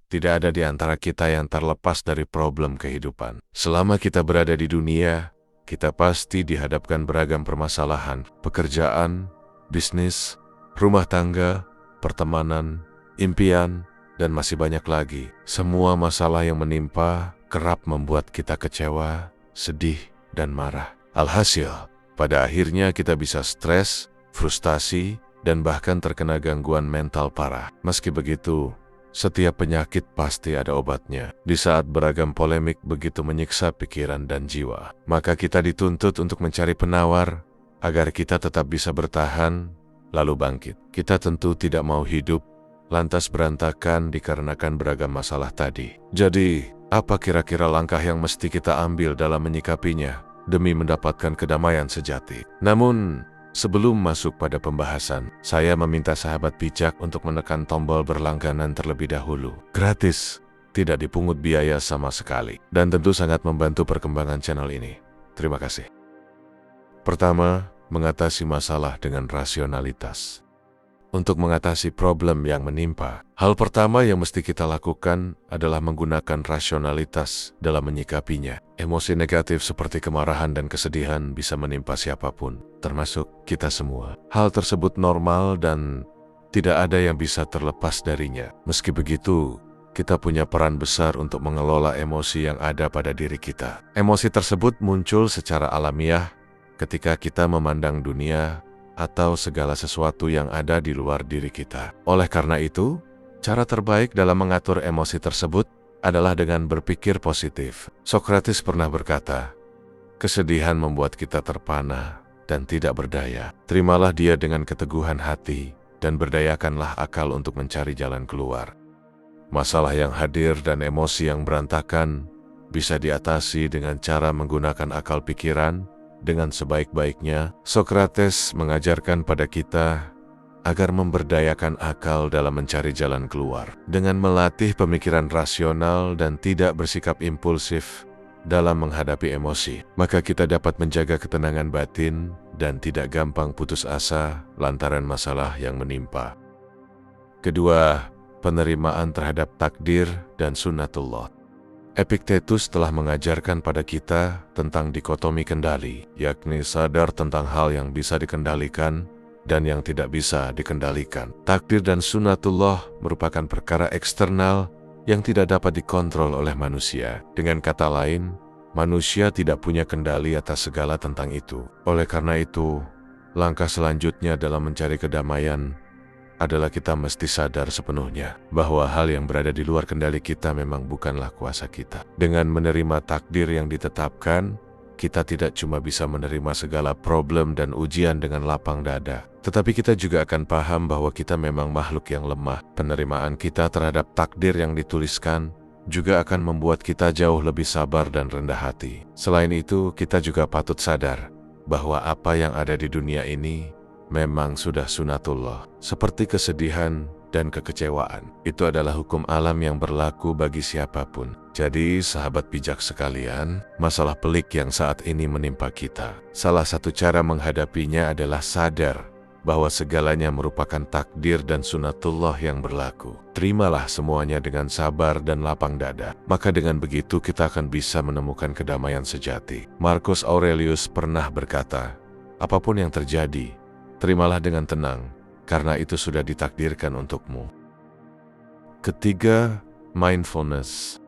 tidak ada di antara kita yang terlepas dari problem kehidupan. Selama kita berada di dunia, kita pasti dihadapkan beragam permasalahan, pekerjaan, bisnis, rumah tangga, pertemanan, impian, dan masih banyak lagi. Semua masalah yang menimpa kerap membuat kita kecewa, sedih, dan marah. Alhasil, pada akhirnya kita bisa stres, frustasi, dan bahkan terkena gangguan mental parah. Meski begitu, setiap penyakit pasti ada obatnya. Di saat beragam polemik begitu menyiksa pikiran dan jiwa, maka kita dituntut untuk mencari penawar agar kita tetap bisa bertahan, lalu bangkit. Kita tentu tidak mau hidup lantas berantakan dikarenakan beragam masalah tadi. Jadi, apa kira-kira langkah yang mesti kita ambil dalam menyikapinya demi mendapatkan kedamaian sejati? Namun, sebelum masuk pada pembahasan, saya meminta sahabat bijak untuk menekan tombol berlangganan terlebih dahulu. Gratis, tidak dipungut biaya sama sekali, dan tentu sangat membantu perkembangan channel ini. Terima kasih. Pertama, mengatasi masalah dengan rasionalitas. Untuk mengatasi problem yang menimpa, hal pertama yang mesti kita lakukan adalah menggunakan rasionalitas dalam menyikapinya. Emosi negatif seperti kemarahan dan kesedihan bisa menimpa siapapun, termasuk kita semua. Hal tersebut normal dan tidak ada yang bisa terlepas darinya. Meski begitu, kita punya peran besar untuk mengelola emosi yang ada pada diri kita. Emosi tersebut muncul secara alamiah ketika kita memandang dunia atau segala sesuatu yang ada di luar diri kita. Oleh karena itu, cara terbaik dalam mengatur emosi tersebut adalah dengan berpikir positif. Sokrates pernah berkata, "Kesedihan membuat kita terpana dan tidak berdaya. Terimalah dia dengan keteguhan hati dan berdayakanlah akal untuk mencari jalan keluar." Masalah yang hadir dan emosi yang berantakan bisa diatasi dengan cara menggunakan akal pikiran dengan sebaik-baiknya. Sokrates mengajarkan pada kita agar memberdayakan akal dalam mencari jalan keluar. Dengan melatih pemikiran rasional dan tidak bersikap impulsif dalam menghadapi emosi, maka kita dapat menjaga ketenangan batin dan tidak gampang putus asa lantaran masalah yang menimpa. Kedua, penerimaan terhadap takdir dan sunnatullah. Epictetus telah mengajarkan pada kita tentang dikotomi kendali, yakni sadar tentang hal yang bisa dikendalikan dan yang tidak bisa dikendalikan. Takdir dan sunnatullah merupakan perkara eksternal yang tidak dapat dikontrol oleh manusia. Dengan kata lain, manusia tidak punya kendali atas segala tentang itu. Oleh karena itu, langkah selanjutnya dalam mencari kedamaian adalah kita mesti sadar sepenuhnya bahwa hal yang berada di luar kendali kita memang bukanlah kuasa kita. Dengan menerima takdir yang ditetapkan, kita tidak cuma bisa menerima segala problem dan ujian dengan lapang dada, tetapi kita juga akan paham bahwa kita memang makhluk yang lemah. Penerimaan kita terhadap takdir yang dituliskan juga akan membuat kita jauh lebih sabar dan rendah hati. Selain itu, kita juga patut sadar bahwa apa yang ada di dunia ini memang sudah sunatullah, seperti kesedihan dan kekecewaan. Itu adalah hukum alam yang berlaku bagi siapapun. Jadi, sahabat bijak sekalian, masalah pelik yang saat ini menimpa kita, salah satu cara menghadapinya adalah sadar bahwa segalanya merupakan takdir dan sunatullah yang berlaku. Terimalah semuanya dengan sabar dan lapang dada. Maka dengan begitu kita akan bisa menemukan kedamaian sejati. Marcus Aurelius pernah berkata, "Apapun yang terjadi, terimalah dengan tenang, karena itu sudah ditakdirkan untukmu." Ketiga, mindfulness.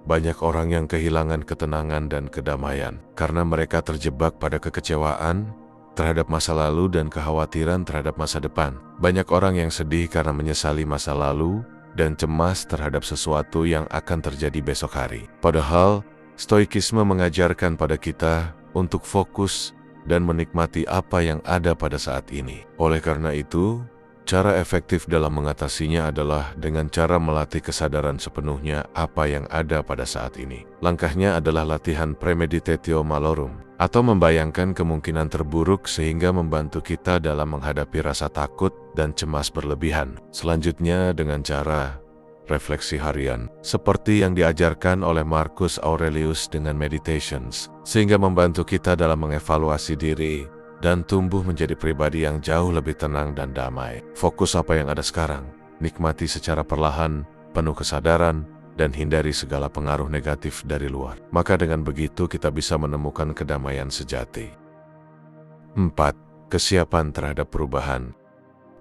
Banyak orang yang kehilangan ketenangan dan kedamaian karena mereka terjebak pada kekecewaan terhadap masa lalu dan kekhawatiran terhadap masa depan. Banyak orang yang sedih karena menyesali masa lalu dan cemas terhadap sesuatu yang akan terjadi besok hari. Padahal, stoikisme mengajarkan pada kita untuk fokus dan menikmati apa yang ada pada saat ini. Oleh karena itu, cara efektif dalam mengatasinya adalah dengan cara melatih kesadaran sepenuhnya apa yang ada pada saat ini. Langkahnya adalah latihan premeditatio malorum, atau membayangkan kemungkinan terburuk sehingga membantu kita dalam menghadapi rasa takut dan cemas berlebihan. Selanjutnya dengan cara refleksi harian, seperti yang diajarkan oleh Marcus Aurelius dengan meditations, sehingga membantu kita dalam mengevaluasi diri dan tumbuh menjadi pribadi yang jauh lebih tenang dan damai. Fokus apa yang ada sekarang, nikmati secara perlahan penuh kesadaran, dan hindari segala pengaruh negatif dari luar. Maka dengan begitu kita bisa menemukan kedamaian sejati. 4. Kesiapan terhadap perubahan.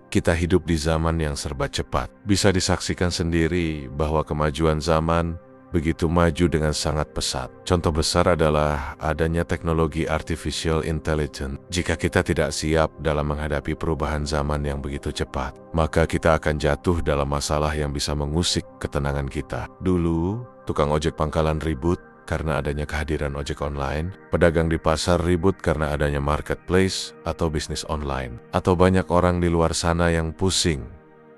Kita hidup di zaman yang serba cepat. Bisa disaksikan sendiri bahwa kemajuan zaman begitu maju dengan sangat pesat. Contoh besar adalah adanya teknologi artificial intelligence. Jika kita tidak siap dalam menghadapi perubahan zaman yang begitu cepat, maka kita akan jatuh dalam masalah yang bisa mengusik ketenangan kita. Dulu, tukang ojek pangkalan ribut karena adanya kehadiran ojek online, pedagang di pasar ribut karena adanya marketplace atau bisnis online, atau banyak orang di luar sana yang pusing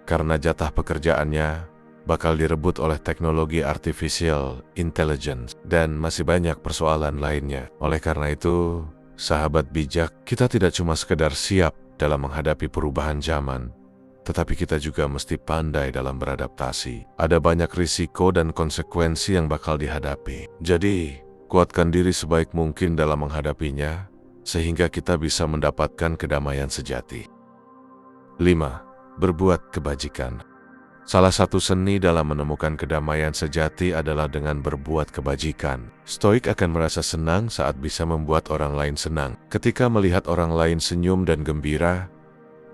karena jatah pekerjaannya bakal direbut oleh teknologi artificial intelligence, dan masih banyak persoalan lainnya. Oleh karena itu, sahabat bijak, kita tidak cuma sekedar siap dalam menghadapi perubahan zaman, tetapi kita juga mesti pandai dalam beradaptasi. Ada banyak risiko dan konsekuensi yang bakal dihadapi. Jadi, kuatkan diri sebaik mungkin dalam menghadapinya, sehingga kita bisa mendapatkan kedamaian sejati. 5. Berbuat kebajikan. Salah satu seni dalam menemukan kedamaian sejati adalah dengan berbuat kebajikan. Stoik akan merasa senang saat bisa membuat orang lain senang. Ketika melihat orang lain senyum dan gembira,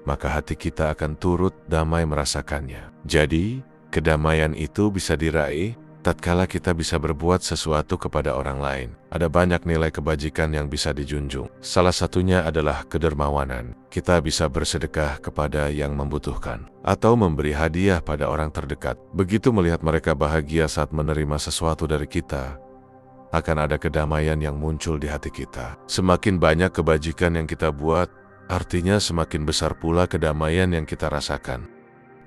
maka hati kita akan turut damai merasakannya. Jadi, kedamaian itu bisa diraih tatkala kita bisa berbuat sesuatu kepada orang lain. Ada banyak nilai kebajikan yang bisa dijunjung. Salah satunya adalah kedermawanan. Kita bisa bersedekah kepada yang membutuhkan, atau memberi hadiah pada orang terdekat. Begitu melihat mereka bahagia saat menerima sesuatu dari kita, akan ada kedamaian yang muncul di hati kita. Semakin banyak kebajikan yang kita buat, artinya semakin besar pula kedamaian yang kita rasakan.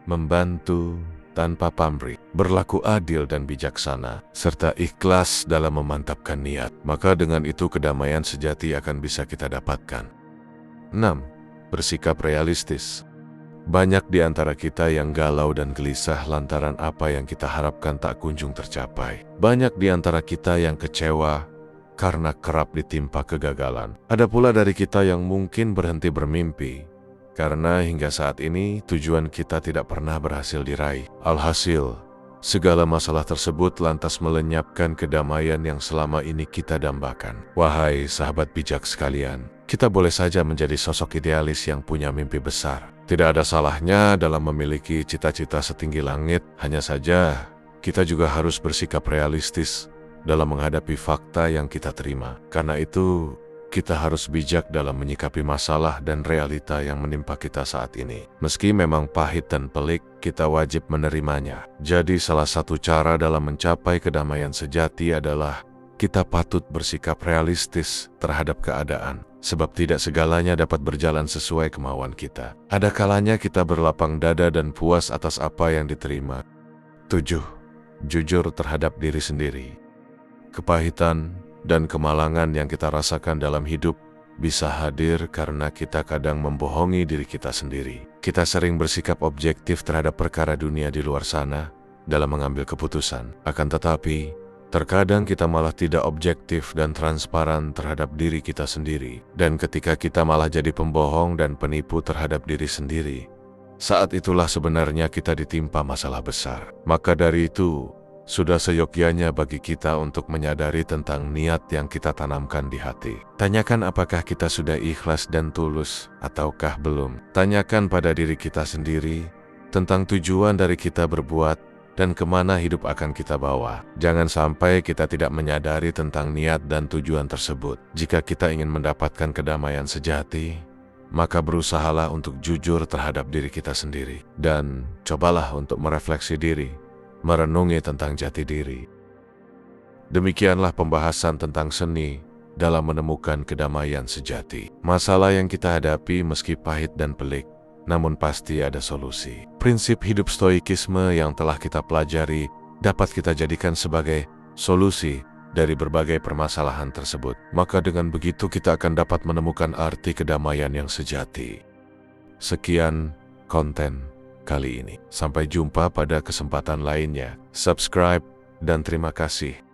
Membantu tanpa pamrih, berlaku adil dan bijaksana, serta ikhlas dalam memantapkan niat, maka dengan itu kedamaian sejati akan bisa kita dapatkan. 6. Bersikap realistis. Banyak di antara kita yang galau dan gelisah lantaran apa yang kita harapkan tak kunjung tercapai. Banyak di antara kita yang kecewa karena kerap ditimpa kegagalan. Ada pula dari kita yang mungkin berhenti bermimpi karena hingga saat ini tujuan kita tidak pernah berhasil diraih. Alhasil, segala masalah tersebut lantas melenyapkan kedamaian yang selama ini kita dambakan. Wahai sahabat bijak sekalian, kita boleh saja menjadi sosok idealis yang punya mimpi besar. Tidak ada salahnya dalam memiliki cita-cita setinggi langit, hanya saja kita juga harus bersikap realistis dalam menghadapi fakta yang kita terima. Karena itu, kita harus bijak dalam menyikapi masalah dan realita yang menimpa kita saat ini. Meski memang pahit dan pelik, kita wajib menerimanya. Jadi salah satu cara dalam mencapai kedamaian sejati adalah kita patut bersikap realistis terhadap keadaan. Sebab tidak segalanya dapat berjalan sesuai kemauan kita. Ada kalanya kita berlapang dada dan puas atas apa yang diterima. 7. Jujur terhadap diri sendiri. Kepahitan dan kemalangan yang kita rasakan dalam hidup bisa hadir karena kita kadang membohongi diri kita sendiri. Kita sering bersikap objektif terhadap perkara dunia di luar sana dalam mengambil keputusan. Akan tetapi, terkadang kita malah tidak objektif dan transparan terhadap diri kita sendiri. Dan ketika kita malah jadi pembohong dan penipu terhadap diri sendiri, saat itulah sebenarnya kita ditimpa masalah besar. Maka dari itu, sudah seyogyanya bagi kita untuk menyadari tentang niat yang kita tanamkan di hati. Tanyakan apakah kita sudah ikhlas dan tulus, ataukah belum. Tanyakan pada diri kita sendiri tentang tujuan dari kita berbuat dan kemana hidup akan kita bawa. Jangan sampai kita tidak menyadari tentang niat dan tujuan tersebut. Jika kita ingin mendapatkan kedamaian sejati, maka berusahalah untuk jujur terhadap diri kita sendiri. Dan cobalah untuk merefleksi diri, merenungi tentang jati diri. Demikianlah pembahasan tentang seni dalam menemukan kedamaian sejati. Masalah yang kita hadapi meski pahit dan pelik, namun pasti ada solusi. Prinsip hidup stoikisme yang telah kita pelajari dapat kita jadikan sebagai solusi dari berbagai permasalahan tersebut. Maka dengan begitu kita akan dapat menemukan arti kedamaian yang sejati. Sekian konten kali ini. Sampai jumpa pada kesempatan lainnya. Subscribe dan terima kasih.